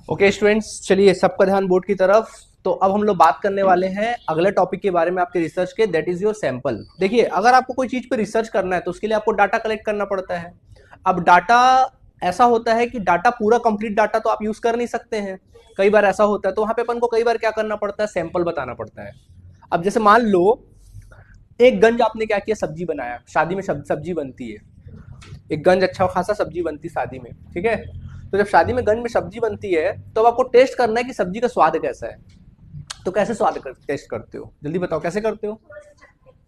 Okay students, चलिए सबका ध्यान बोर्ड की तरफ। तो अब हम लोग बात करने वाले हैं अगले टॉपिक के बारे में आपके रिसर्च के, दैट इज योर सैंपल। देखिए, अगर आपको कोई चीज पे रिसर्च करना है तो उसके लिए आपको डाटा कलेक्ट करना पड़ता है। अब डाटा ऐसा होता है कि डाटा पूरा कंप्लीट डाटा तो आप यूज कर नहीं सकते हैं। कई बार ऐसा होता है, तो वहां पे अपन को कई बार क्या करना पड़ता है, सैंपल बताना पड़ता है। अब जैसे मान लो एक गंज आपने क्या किया, सब्जी बनाया, शादी में सब्जी बनती है। एक गंज अच्छा खासा सब्जी बनती शादी में, ठीक है। तो जब शादी में गंज में सब्जी बनती है तो अब आपको टेस्ट करना है कि सब्जी का स्वाद कैसा है। तो कैसे टेस्ट करते हो, जल्दी बताओ कैसे करते हो।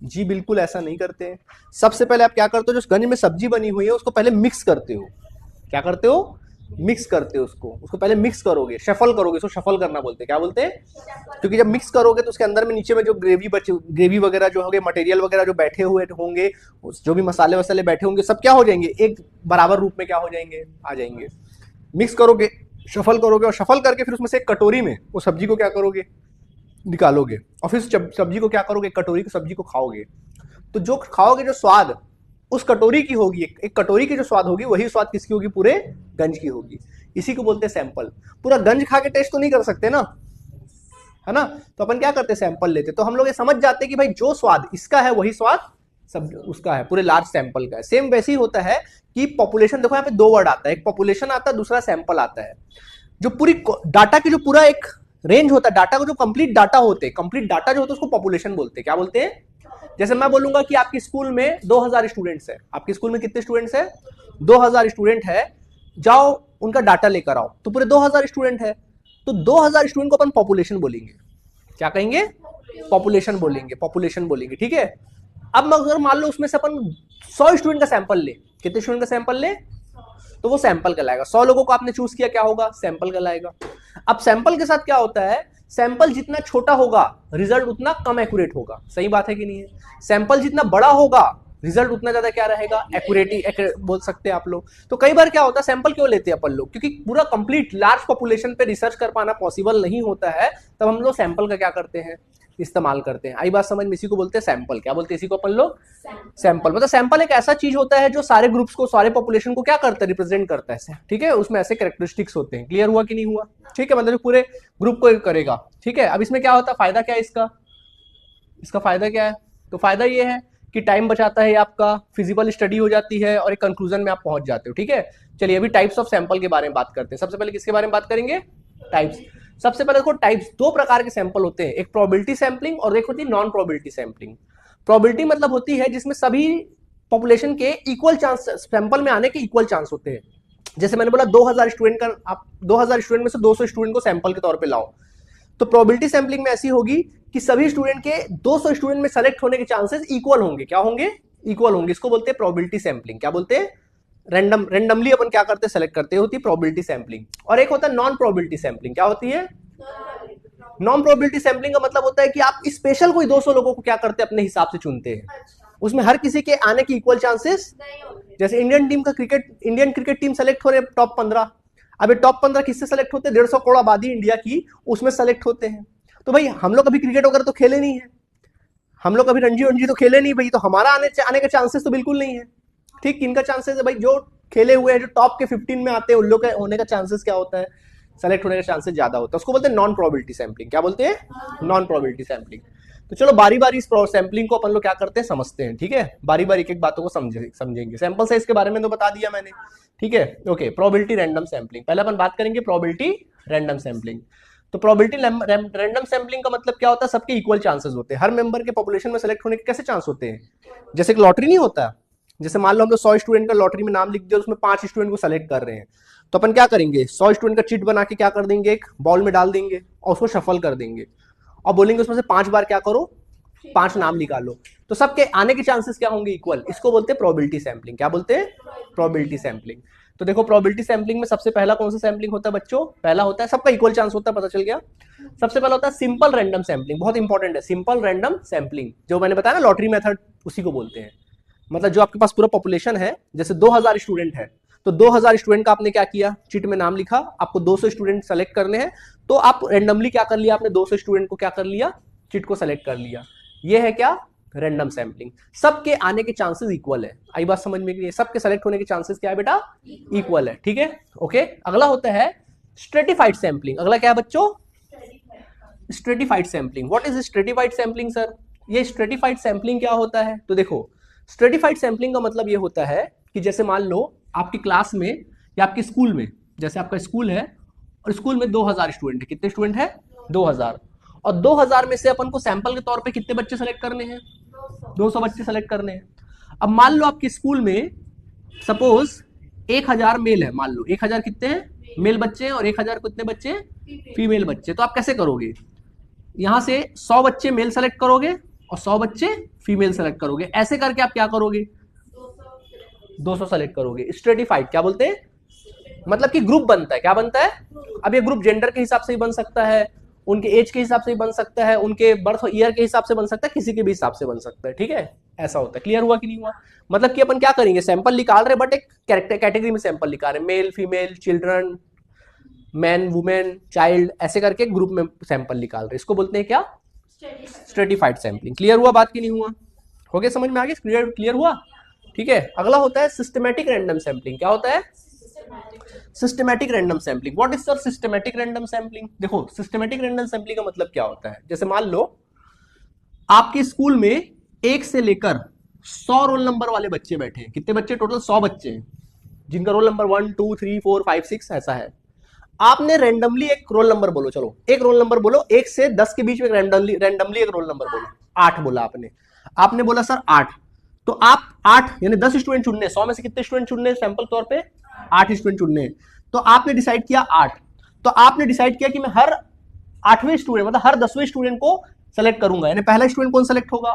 जी बिल्कुल ऐसा नहीं करते हैं। सबसे पहले आप क्या करते हो, जो गंज में सब्जी बनी हुई है उसको पहले मिक्स करते हो। क्या करते हो, मिक्स करते हो। उसको पहले मिक्स करोगे, शफल करोगे। इसको शफल करना बोलते हैं, क्या बोलते हैं। क्योंकि जब मिक्स करोगे तो उसके अंदर में नीचे में जो ग्रेवी वगैरह जो होंगे, मटेरियल वगैरह जो बैठे हुए होंगे, जो भी मसाले वसाले बैठे होंगे, सब क्या हो जाएंगे, एक बराबर रूप में क्या हो जाएंगे, आ जाएंगे। मिक्स करोगे, शफल करोगे, और शफल करके फिर उसमें से एक कटोरी में वो सब्जी को क्या करोगे, निकालोगे। और फिर सब्जी को क्या करोगे, कटोरी की सब्जी को खाओगे। तो जो खाओगे, जो स्वाद उस कटोरी की होगी, एक कटोरी की जो स्वाद होगी, वही स्वाद किसकी होगी, पूरे गंज की होगी। इसी को बोलते हैं सैंपल। पूरा गंज खा के टेस्ट तो नहीं कर सकते ना, है ना। तो अपन क्या करते हैं, सैंपल लेते। तो हम लोग ये समझ जाते हैं कि भाई जो स्वाद इसका है वही स्वाद सब उसका है, पूरे लार्ज सैंपल का है। सेम वैसे ही होता है कि पॉपुलेशन, देखो यहाँ पे दो वर्ड आता है, एक पॉपुलेशन आता है, दूसरा सैंपल आता है। जो पूरी डाटा की जो पूरा एक रेंज होता है, डाटा को जो कंप्लीट डाटा होते हैं, कंप्लीट डाटा जो होता है उसको पॉपुलेशन बोलते हैं। क्या बोलते हैं। जैसे मैं बोलूंगा कि आपकी स्कूल में 2000 स्टूडेंट्स है। आपकी स्कूल में कितने स्टूडेंट्स है, 2000 स्टूडेंट है। जाओ उनका डाटा लेकर आओ, तो पूरे 2000 स्टूडेंट है। तो 2000 स्टूडेंट को अपन पॉपुलेशन बोलेंगे। क्या कहेंगे, पॉपुलेशन बोलेंगे, पॉपुलेशन बोलेंगे, ठीक है। अब अगर मान लो उसमें से अपन 100 स्टूडेंट का सैंपल ले, कितने स्टूडेंट का सैंपल ले, तो वो सैंपल कहलाएगा। 100 लोगों को आपने चूज किया, क्या होगा, सैंपल कहलाएगा। अब सैंपल के साथ क्या होता है, सैंपल जितना छोटा होगा रिजल्ट उतना कम एक्यूरेट होगा। सही बात है कि नहीं है। सैंपल जितना बड़ा होगा रिजल्ट उतना ज्यादा क्या रहेगा, एक्यूरेटी बोल सकते हैं आप लोग। तो कई बार क्या होता है, सैंपल क्यों लेते हैं अपन लोग, क्योंकि पूरा कंप्लीट लार्ज पॉपुलेशन पे रिसर्च कर पाना पॉसिबल नहीं होता है। तब हम लोग सैंपल का क्या करते हैं, इस्तेमाल करते हैं। आई बात समझ में। इसी को बोलते हैं सैंपल। क्या बोलते हैं इसी को अपन लोग, सैंपल। मतलब सैंपल एक ऐसा चीज होता है जो सारे ग्रुप्स को, सारे पॉपुलेशन को क्या करता है, रिप्रेजेंट करता है, ठीक है। उसमें ऐसे कैरेक्टरिस्टिक्स होते हैं। क्लियर हुआ कि नहीं हुआ, ठीक है। मतलब पूरे ग्रुप को करेगा, ठीक है। अब इसमें क्या होता है, फायदा क्या है इसका, इसका फायदा क्या है। तो फायदा ये है कि टाइम बचाता है आपका, फिजिबल स्टडी हो जाती है, और एक कंक्लूजन में आप पहुंच जाते हो, ठीक है। चलिए अभी टाइप्स ऑफ सैंपल के बारे में बात करते हैं। सबसे पहले किसके बारे में बात करेंगे, टाइप्स। सबसे पहले देखो, टाइप्स दो प्रकार के सैंपल होते हैं, एक प्रोबेबिलिटी सैंपलिंग और एक होती है नॉन प्रोबेबिलिटी सैंपलिंग। प्रोबेबिलिटी मतलब होती है जिसमें सभी पॉपुलेशन के इक्वल चांस, सैंपल में आने के इक्वल चांस होते हैं। जैसे मैंने बोला 2000 स्टूडेंट का, आप 2000 स्टूडेंट में से 200 स्टूडेंट को सैंपल के तौर पे लाओ। तो प्रोबेबिलिटी सैंपलिंग में ऐसी होगी कि सभी स्टूडेंट के 200 स्टूडेंट में सेलेक्ट होने के चांसेस इक्वल होंगे। क्या होंगे, इक्वल होंगे। इसको बोलते हैं प्रोबेबिलिटी सैंपलिंग। क्या बोलते हैं, रैंडमली अपन क्या करते हैं, सेलेक्ट करते होती है प्रोबेबिलिटी सैंपलिंग। और एक होता है नॉन प्रोबेबिलिटी सैंपलिंग। क्या होती है, नॉन प्रोबेबिलिटी सैंपलिंग का मतलब होता है कि आप स्पेशल कोई 200 लोगों को क्या करते हैं, अपने हिसाब से चुनते हैं। उसमें हर किसी के आने की इक्वल चांसेस। जैसे इंडियन क्रिकेट टीम सेलेक्ट हो रहे टॉप 15। अब ये टॉप 15 किससे सेलेक्ट होते हैं, 150 करोड़ आबादी इंडिया की, उसमें सेलेक्ट होते हैं। तो भाई हम लोग कभी क्रिकेट वगैरह तो खेले नहीं है, हम लोग कभी रणजी रणजी तो खेले नहीं भाई, तो हमारा आने का चांसेस तो बिल्कुल नहीं है। ठीक, किनका चांसेस है भाई, जो खेले हुए हैं, जो टॉप के 15 में आते हैं, उन लोग के होने का चांसेस क्या होता है, सेलेक्ट होने का चांसेस ज्यादा होता है। उसको बोलते हैं नॉन प्रोबेबिलिटी सैंपलिंग। क्या बोलते हैं, नॉन प्रोबेबिलिटी सैंपलिंग। तो चलो बारी बारी इस सैंपलिंग को अपन लोग क्या करते हैं, समझते हैं, ठीक है। बारी बारी एक एक बातों को समझेंगे। सैंपल साइज के बारे में तो बता दिया मैंने, ठीक है। Okay, probability random sampling. पहले अपन बात करेंगे प्रोबेबिलिटी रैंडम सैंपलिंग। तो प्रोबेबिलिटी रैंडम सैंपलिंग का मतलब क्या होता है, सबके इक्वल चांसेस होते हैं। हर मेंबर के पॉपुलेशन में सेलेक्ट होने के कैसे चांस होते हैं, जैसे कि लॉटरी नहीं होता। जैसे मान लो हम लोग 100 स्टूडेंट का लॉटरी में नाम लिख दिया, उसमें 5 स्टूडेंट को सेलेक्ट कर रहे हैं। तो अपन क्या करेंगे, 100 स्टूडेंट का चिट बना के क्या कर देंगे, एक बॉल में डाल देंगे और उसको शफल कर देंगे, और बोलेंगे उसमें से 5 बार क्या करो, 5 नाम निकालो। तो सबके आने के चांसेस क्या होंगे, इक्वल। इसको बोलते हैं प्रोबेबिलिटी सैंपलिंग। क्या बोलते हैं, प्रोबेबिलिटी सैंपलिंग। तो देखो प्रोबेबिलिटी सैंपलिंग में सबसे पहला कौन सा सैंपलिंग होता है बच्चों, पहला होता है, सबका इक्वल चांस होता है, पता चल गया। सबसे पहला होता है सिंपल रैंडम सैंपलिंग, बहुत इंपॉर्टेंट है, सिंपल रैंडम सैंपलिंग। जो मैंने बताया ना लॉटरी मेथड, उसी को बोलते हैं। मतलब जो आपके पास पूरा पॉपुलेशन है, जैसे 2000 स्टूडेंट है, तो 2000 स्टूडेंट का आपने क्या किया, चिट में नाम लिखा, आपको 200 स्टूडेंट सेलेक्ट करने हैं। तो आप रैंडमली क्या कर लिया, आपने 200 स्टूडेंट को क्या कर लिया, चिट को सेलेक्ट कर लिया। ये है क्या, रैंडम सैंपलिंग। सबके आने के चांसेस इक्वल है। आई बात समझ में, सबके सेलेक्ट होने के चांसेस क्या है बेटा, इक्वल है, ठीक है। ओके, अगला होता है स्ट्रेटिफाइड सैंपलिंग। अगला क्या है बच्चों? Stratified sampling. What is stratified sampling sir? ये स्ट्रेटिफाइड सैंपलिंग क्या होता है? तो देखो, स्ट्रेटिफाइड सैंपलिंग का मतलब ये होता है कि जैसे मान लो आपकी क्लास में या आपके स्कूल में, जैसे आपका स्कूल है और स्कूल में 2000 स्टूडेंट है। कितने स्टूडेंट है? 2000। और 2000 में से अपन को सैंपल के तौर पे कितने बच्चे सेलेक्ट करने हैं? 200 बच्चे सेलेक्ट करने हैं। अब मान लो आपके स्कूल में सपोज 1000 मेल है, मान लो 1000 कितने हैं? मेल बच्चे हैं, और 1000 कितने बच्चे? फीमेल बच्चे। तो आप कैसे करोगे? यहां से 100 बच्चे मेल सेलेक्ट करोगे और 100 बच्चे फीमेल सेलेक्ट करोगे। ऐसे करके आप क्या करोगे? 200 सेलेक्ट करोगे। स्ट्रेटिफाइड क्या बोलते हैं? मतलब कि ग्रुप बनता है। क्या बनता है? अब ये ग्रुप जेंडर के हिसाब से ही बन सकता है, उनके एज के हिसाब से भी बन सकता है, उनके बर्थ ईयर के हिसाब से बन सकता है, किसी के भी हिसाब से बन सकता है। ठीक है, ऐसा होता है। क्लियर हुआ कि नहीं हुआ? मतलब कि अपन क्या करेंगे, सैंपल निकाल रहे बट एक कैटेगरी में सैंपल निकाल रहे, male female children man women child, ऐसे करके ग्रुप में सैंपल निकाल रहे। इसको बोलते हैं क्या? Stratified sampling. क्लियर हुआ बात की नहीं हुआ? हो गया, समझ में आ गया? क्लियर हुआ? ठीक है। अगला होता है सिस्टमैटिक रैंडम सैंपलिंग। क्या होता है? Systematic random sampling. What is sir systematic random sampling? देखो, सिस्टमैटिक रैंडम सैंपलिंग का मतलब क्या होता है? जैसे मान लो आपके स्कूल में 1 से लेकर 100 रोल नंबर वाले बच्चे बैठे हैं। कितने बच्चे? टोटल 100 बच्चे हैं, जिनका रोल नंबर 1 2 3 4 5 6 ऐसा है। आपने रैंडमली एक रोल नंबर बोलो, चलो एक रोल नंबर बोलो, 1 से 10 के बीच में रैंडमली एक रोल नंबर बोलो। 8 बोला आपने बोला सर 8। तो आप 8 यानी 10 स्टूडेंट चुनने, 100 में से कितने स्टूडेंट चुनने सैंपल तौर पे? 8 स्टूडेंट चुनने। तो आपने डिसाइड किया 8। तो आपने डिसाइड किया कि मैं हर 8वें स्टूडेंट मतलब हर 10वें स्टूडेंट को सेलेक्ट करूंगा। यानी पहला स्टूडेंट कौन सेलेक्ट होगा?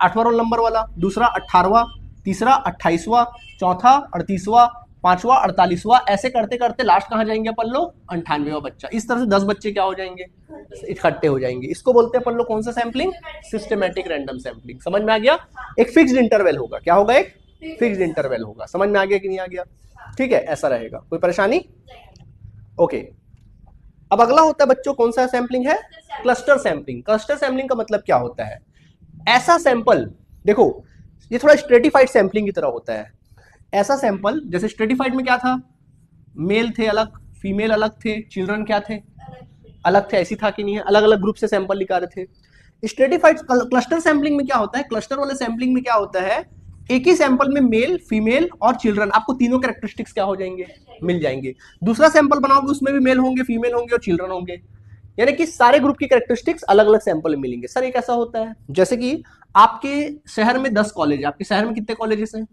8वां रोल नंबर वाला, दूसरा 18वां, तीसरा 28वां, चौथा 38वां, पांचवा 48वां, ऐसे करते करते लास्ट कहां जाएंगे अपन लोग? 98वां बच्चा। इस तरह से 10 बच्चे क्या हो जाएंगे? इकट्ठे हो जाएंगे। इसको बोलते हैं अपन लोग कौन सा सैंपलिंग? Systematic random sampling. समझ में आ गया? एक फिक्स्ड इंटरवल होगा। क्या होगा? एक फिक्स्ड इंटरवल होगा। समझ में आ गया कि नहीं आ गया? ठीक है, ऐसा रहेगा। कोई परेशानी? ओके। अब अगला होता है बच्चों कौन सा सैंपलिंग है? Cluster sampling. क्लस्टर सैंपलिंग का मतलब क्या होता है? ऐसा सैंपल, देखो ये थोड़ा स्ट्रेटिफाइड सैंपलिंग की तरह होता है। ऐसा सैंपल, जैसे स्ट्रेटिफाइड में क्या था? मेल थे अलग, फीमेल अलग थे, चिल्ड्रन क्या थे? अलग थे। ऐसी था कि नहीं है? अलग अलग ग्रुप से सैंपल निकाले थे। स्ट्रेटिफाइड क्लस्टर सैंपलिंग में क्या होता है? क्लस्टर वाले सैंपलिंग में क्या होता है? एक ही सैंपल में मेल फीमेल और चिल्ड्रन, आपको तीनों कैरेक्टरिस्टिक्स क्या हो जाएंगे? मिल जाएंगे। दूसरा सैंपल बनाओगे उसमें भी मेल होंगे, फीमेल होंगे और चिल्ड्रन होंगे, यानी कि सारे ग्रुप की कैरेक्टरिस्टिक्स अलग अलग सैंपल में मिलेंगे। सर ये कैसा होता है? जैसे कि आपके शहर में 10 कॉलेज है। आपके शहर में कितने कॉलेजेस हैं?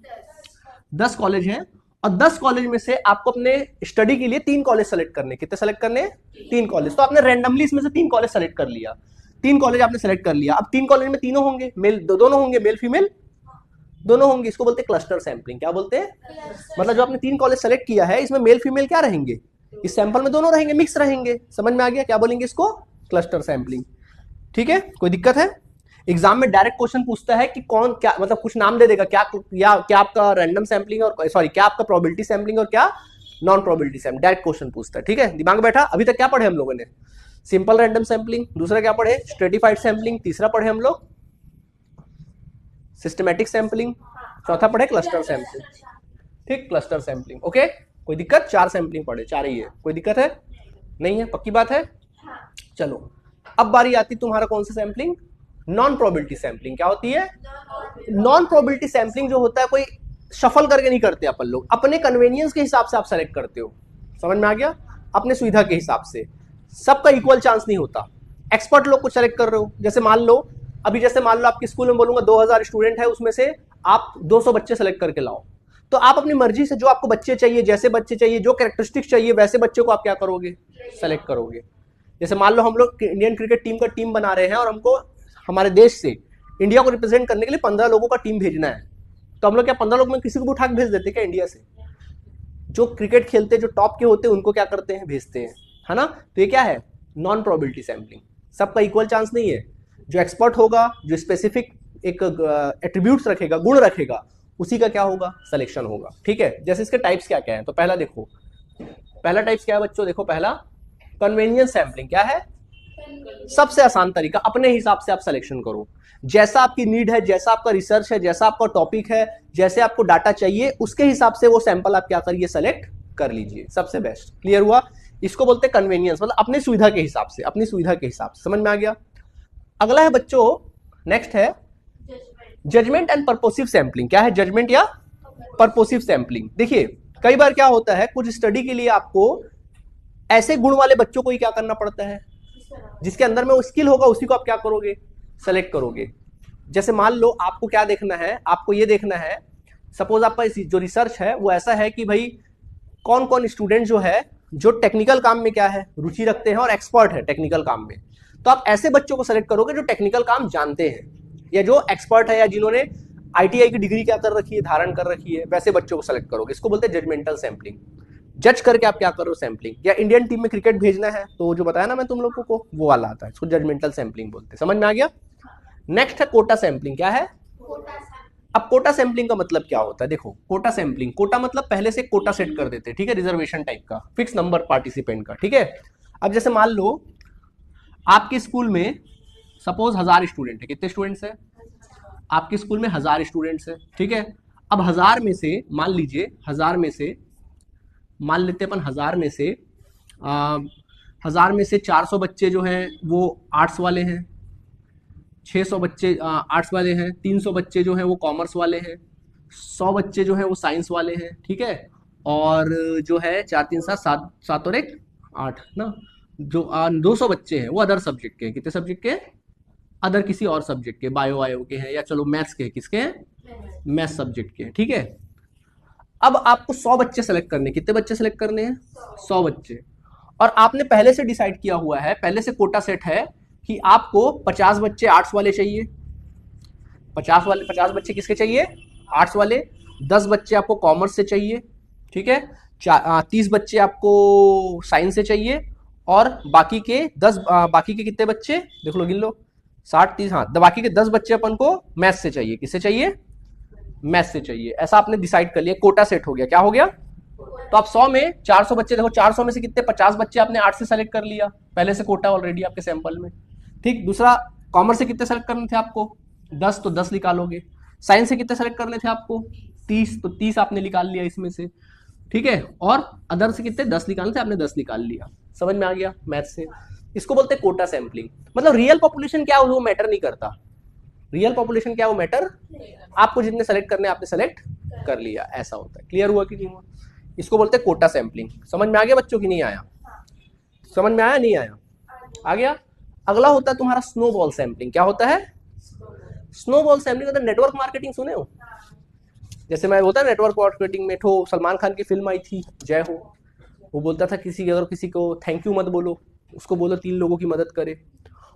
10 कॉलेज हैं। और 10 कॉलेज में से आपको अपने स्टडी के लिए 3 कॉलेज सेलेक्ट करने। कितने सेलेक्ट करने? 3 कॉलेज। तो आपने रैंडमली इसमें से 3 कॉलेज सेलेक्ट कर लिया। 3 कॉलेज आपने सेलेक्ट कर लिया। अब 3 कॉलेज में तीनों होंगे मेल, दोनों होंगे मेल फीमेल दोनों होंगे। इसको बोलते हैं क्लस्टर सैंपलिंग। क्या बोलते हैं? मतलब जो आपने 3 कॉलेज सेलेक्ट किया है, इसमें मेल फीमेल क्या रहेंगे? इस सैंपल में दोनों रहेंगे, मिक्स रहेंगे। समझ में आ गया? क्या बोलेंगे इसको? Cluster sampling. ठीक है, कोई दिक्कत है? एग्जाम में डायरेक्ट क्वेश्चन पूछता है कि कौन क्या, मतलब कुछ नाम दे देगा, क्या आपका रैंडम सैंपलिंग और सॉरी क्या आपका प्रोबेबिलिटी सैंपलिंग और क्या non probability sampling. Direct question पूछता है। ठीक है, दिमाग बैठा? अभी तक क्या पढ़े हम लोगों ने? सिंपल रैंडम सैंपलिंग, दूसरा क्या पढ़े? स्ट्रेटिफाइड सैंपलिंग, तीसरा पढ़े हम लोग सिस्टमैटिक सैंपलिंग, चौथा पढ़े क्लस्टर सैंपलिंग। ठीक, क्लस्टर सैंपलिंग। ओके, कोई दिक्कत? 4 सैंपलिंग पढ़े, 4 ही है। कोई दिक्कत है? नहीं है? पक्की बात है? चलो, अब बारी आती तुम्हारा कौन सा सैंपलिंग? Non probability sampling. क्या होती है? नॉन प्रोबेबिलिटी सैंपलिंग जो होता है, कोई शफल करके नहीं करते अपन लोग, अपने कन्वीनियंस के हिसाब से आप सेलेक्ट करते हो। समझ में आ गया? अपने सुविधा के हिसाब से। सबका इक्वल चांस नहीं होता। एक्सपर्ट लोग को सेलेक्ट कर रहे हो। जैसे मान लो आपके स्कूल में बोलूंगा 2000 स्टूडेंट है, उसमें से आप 200 बच्चे सेलेक्ट करके लाओ। तो आप अपनी मर्जी से जो आपको बच्चे चाहिए, जैसे बच्चे चाहिए, जो कैरेक्टरिस्टिक्स चाहिए, वैसे बच्चे को आप क्या करोगे? सेलेक्ट करोगे। जैसे मान लो हम लोग इंडियन क्रिकेट टीम का टीम बना रहे हैं और हमको हमारे देश से इंडिया को रिप्रेजेंट करने के लिए 15 लोगों का टीम भेजना है। तो हम लोग क्या 15 लोग में किसी को भी उठा के भेज देते क्या इंडिया से? जो क्रिकेट खेलते, जो टॉप के होते हैं, उनको क्या करते हैं? भेजते हैं, है ना? तो ये क्या है? Non probability sampling. सबका इक्वल चांस नहीं है। जो एक्सपर्ट होगा, जो स्पेसिफिक एक एट्रीब्यूट्स रखेगा, गुण रखेगा, उसी का क्या होगा? सिलेक्शन होगा। ठीक है, जैसे इसके टाइप्स क्या क्या है? तो पहला देखो, पहला टाइप्स क्या है बच्चों? देखो पहला कन्वीनियंस सैंपलिंग। क्या है? सबसे आसान तरीका, अपने हिसाब से आप सिलेक्शन करो। जैसा आपकी नीड है, जैसा आपका रिसर्च है, जैसा आपका टॉपिक है, जैसे आपको डाटा चाहिए, उसके हिसाब से वो सैंपल आप क्या करिए? सेलेक्ट कर लीजिए। सबसे बेस्ट। क्लियर हुआ? इसको बोलते हैं कन्वीनियंस, मतलब अपनी सुविधा के हिसाब से, अपनी सुविधा के हिसाब से। समझ में आ गया? अगला है बच्चों, नेक्स्ट है जजमेंट एंड पर्पोसिव सैंपलिंग। क्या है जजमेंट या पर्पोसिव सैंपलिंग? देखिए कई बार क्या होता है, कुछ स्टडी के लिए आपको ऐसे गुण वाले बच्चों को ही क्या करना पड़ता है, जिसके अंदर में वो स्किल होगा उसी को आप क्या करोगे, सेलेक्ट करोगे। जैसे मान लो आपको क्या देखना है, आपको ये देखना है, सपोज आपका जो रिसर्च है वो ऐसा है कि भाई कौन कौन स्टूडेंट जो है जो टेक्निकल काम में क्या है, रुचि रखते हैं और एक्सपर्ट है टेक्निकल काम में, तो आप ऐसे बच्चों को सेलेक्ट करोगे जो टेक्निकल काम जानते हैं या जो एक्सपर्ट है या जिन्होंने आईटीआई की डिग्री क्या कर रखी है, धारण कर रखी है, वैसे बच्चों को सेलेक्ट करोगे। इसको बोलते हैं जजमेंटल सैंपलिंग। जज करके आप क्या कर रहे हो, सैंपलिंग। या इंडियन टीम में क्रिकेट भेजना है तो जो बताया ना मैं तुम लोगों को, वो वाला आता है, इसको जजमेंटल सैंपलिंग बोलते हैं। समझ में आ गया? नेक्स्ट है कोटा सैंपलिंग। क्या है? अब कोटा सैंपलिंग का मतलब क्या होता है? देखो कोटा सैंपलिंग, कोटा मतलब पहले से कोटा सेट कर देते हैं, ठीक है, रिजर्वेशन टाइप का, फिक्स नंबर पार्टिसिपेंट का, ठीक है। अब जैसे मान लो आपके स्कूल में सपोज 1000 स्टूडेंट है, कितने स्टूडेंट्स है आपके स्कूल में? 1000 स्टूडेंट्स है, ठीक है। अब 1000 में से मान लीजिए, 1000 में से मान लेते अपन 1000 में से 1000 में से 400 बच्चे जो हैं वो आर्ट्स वाले हैं, 600 बच्चे आर्ट्स वाले हैं, 300 बच्चे जो हैं वो कॉमर्स वाले हैं, 100 बच्चे जो हैं वो साइंस वाले हैं, ठीक है। और जो है 4 3 7 7 और 1 8 ना, जो 200 बच्चे हैं वो अदर सब्जेक्ट के हैं। कितने सब्जेक्ट के? अदर किसी और सब्जेक्ट के, बायो वायो के हैं, या चलो मैथ्स के, किसके हैं? मैथ्स सब्जेक्ट के हैं, ठीक है। अब आपको 100 बच्चे सेलेक्ट करने, कितने बच्चे सेलेक्ट करने हैं? 100 बच्चे। और आपने पहले से डिसाइड किया हुआ है, पहले से कोटा सेट है कि आपको 50 बच्चे आर्ट्स वाले चाहिए, 50 बच्चे किसके चाहिए? आर्ट्स वाले। 10 बच्चे आपको कॉमर्स से चाहिए, ठीक है। 30 बच्चे आपको साइंस से चाहिए, और बाकी के 10 बाकी के कितने बच्चे देख लो, गिन लो, 60 30, हाँ, बाकी के 10 बच्चे अपन को मैथ्स से चाहिए। किससे चाहिए? मैथ्स से चाहिए। ऐसा आपने डिसाइड कर लिया, कोटा सेट हो गया। क्या हो गया? तो आप 100 में 400 बच्चे, देखो 400 में से कितने? 50 बच्चे आपने आर्ट्स से सेलेक्ट कर लिया, पहले से कोटा ऑलरेडी आपके सैंपल में, ठीक। दूसरा, कॉमर्स से कितने सेलेक्ट करने थे आपको? 10, तो 10 निकालोगे। साइंस से कितने सेलेक्ट करने थे आपको? 30, तो 30 आपने निकाल लिया इसमें से, ठीक है। और अदर से कितने? 10 निकालने थे, आपने 10 निकाल लिया। समझ में आ गया? मैथ्स से। इसको बोलते हैं कोटा सैंपलिंग। मतलब रियल पॉपुलेशन क्या है वो मैटर नहीं करता, रियल पॉपुलेशन क्या है वो मैटर, आपको जितने सेलेक्ट करने आपने सेलेक्ट कर लिया, ऐसा होता है। क्लियर हुआ कि नहीं हुआ? इसको बोलते हैं कोटा सैंपलिंग। समझ में आ गया बच्चों की नहीं आया? समझ में आया? नहीं आया? आ गया। अगला होता है तुम्हारा स्नोबॉल सैंपलिंग। क्या होता है? स्नोबॉल सैंपलिंग मतलब नेटवर्क मार्केटिंग, सुने हो? जैसे मैं बोलता नेटवर्क मार्केटिंग में, तो सलमान खान की फिल्म आई थी जय हो, वो बोलता था अगर किसी को थैंक यू मत बोलो, उसको बोलो 3 लोगों की मदद करे,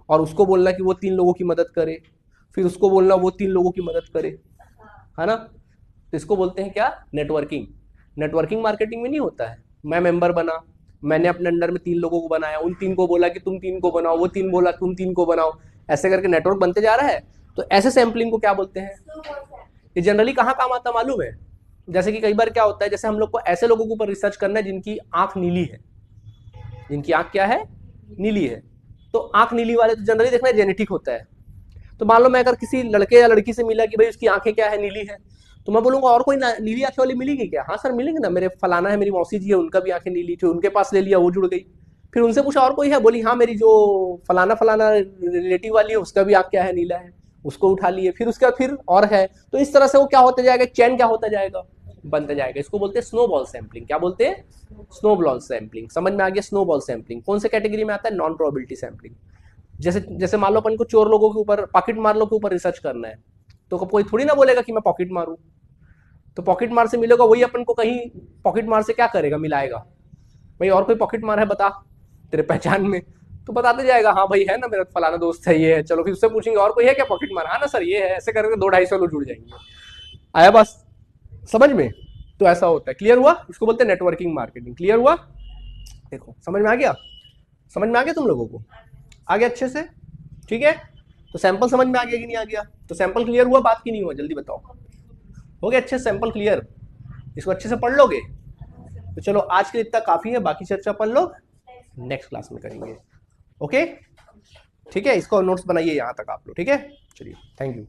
और उसको बोलना कि वो 3 लोगों की मदद करे, फिर उसको बोलना वो 3 लोगों की मदद करे, है ना। तो इसको बोलते हैं क्या? नेटवर्किंग। नेटवर्किंग मार्केटिंग में नहीं होता है मैं मेंबर बना, मैंने अपने अंडर में 3 लोगों को बनाया, उन 3 को बोला कि तुम 3 को बनाओ, वो 3 बोला तुम 3 को बनाओ, ऐसे करके नेटवर्क बनते जा रहा है। तो ऐसे सैंपलिंग को क्या बोलते हैं? ये जनरली कहाँ काम आता मालूम है? जैसे कि कई बार क्या होता है, जैसे हम लोग को ऐसे लोगों के ऊपर रिसर्च करना है जिनकी आंख नीली है, जिनकी आंख क्या है? नीली है। तो आंख नीली वाले तो जनरली देखना जेनेटिक होता है। तो मान लो मैं अगर किसी लड़के या लड़की से मिला कि भाई उसकी आंखें क्या है? नीली है, तो मैं बोलूंगा और कोई नीली आंखें वाली मिलेगी क्या? हाँ सर मिलेंगे ना, मेरे फलाना है, मेरी मौसी जी है, उनका भी आंखें नीली थी, उनके पास ले लिया, वो जुड़ गई। फिर उनसे पूछा और कोई है? बोली हाँ मेरी जो फलाना फलाना रिलेटिव वाली है उसका भी आंख क्या है? नीला है, उसको उठा लिए। फिर उसके बाद फिर और है, तो इस तरह से वो क्या होता जाएगा? चैन क्या होता जाएगा? बनता जाएगा। इसको बोलते हैं स्नोबॉल सैंपलिंग। क्या बोलते हैं? Snowball sampling. समझ में आ गया? स्नोबॉल सैंपलिंग कौन से कैटेगरी में आता है? Non probability sampling. जैसे मान लो अपन को चोर लोगों के ऊपर, पॉकेट मार लोगों के ऊपर रिसर्च करना है, तो कोई थोड़ी ना बोलेगा कि मैं पॉकेट मारूं, तो पॉकेट मार से मिलेगा वही अपन को कहीं पॉकेट मार से क्या करेगा? मिलाएगा, भाई और कोई पॉकेट मार है बता तेरे पहचान में, तो बताते जाएगा हाँ भाई है ना, मेरा फलाना दोस्त है, ये है। चलो फिर उससे पूछेंगे और कोई है क्या पॉकेट मार? हाँ ना सर ये है। ऐसे करके 200-250 लोग जुड़ जाएंगे। आया बस समझ में? तो ऐसा होता है। क्लियर हुआ? इसको बोलते हैं नेटवर्किंग मार्केटिंग। क्लियर हुआ? देखो समझ में आ गया? समझ में आ गया तुम लोगों को? आ गया अच्छे से? ठीक है। तो सैंपल समझ में आ गया कि नहीं आ गया? तो सैंपल क्लियर हुआ, बात की नहीं हुआ? जल्दी बताओ। हो गया अच्छे से सैंपल क्लियर? इसको अच्छे से पढ़ लोगे? तो चलो आज के लिए इतना काफी है, बाकी चर्चा अपन लोग नेक्स्ट क्लास में करेंगे। ओके ठीक है, इसको नोट्स बनाइए यहाँ तक आप लोग। ठीक है, चलिए थैंक यू।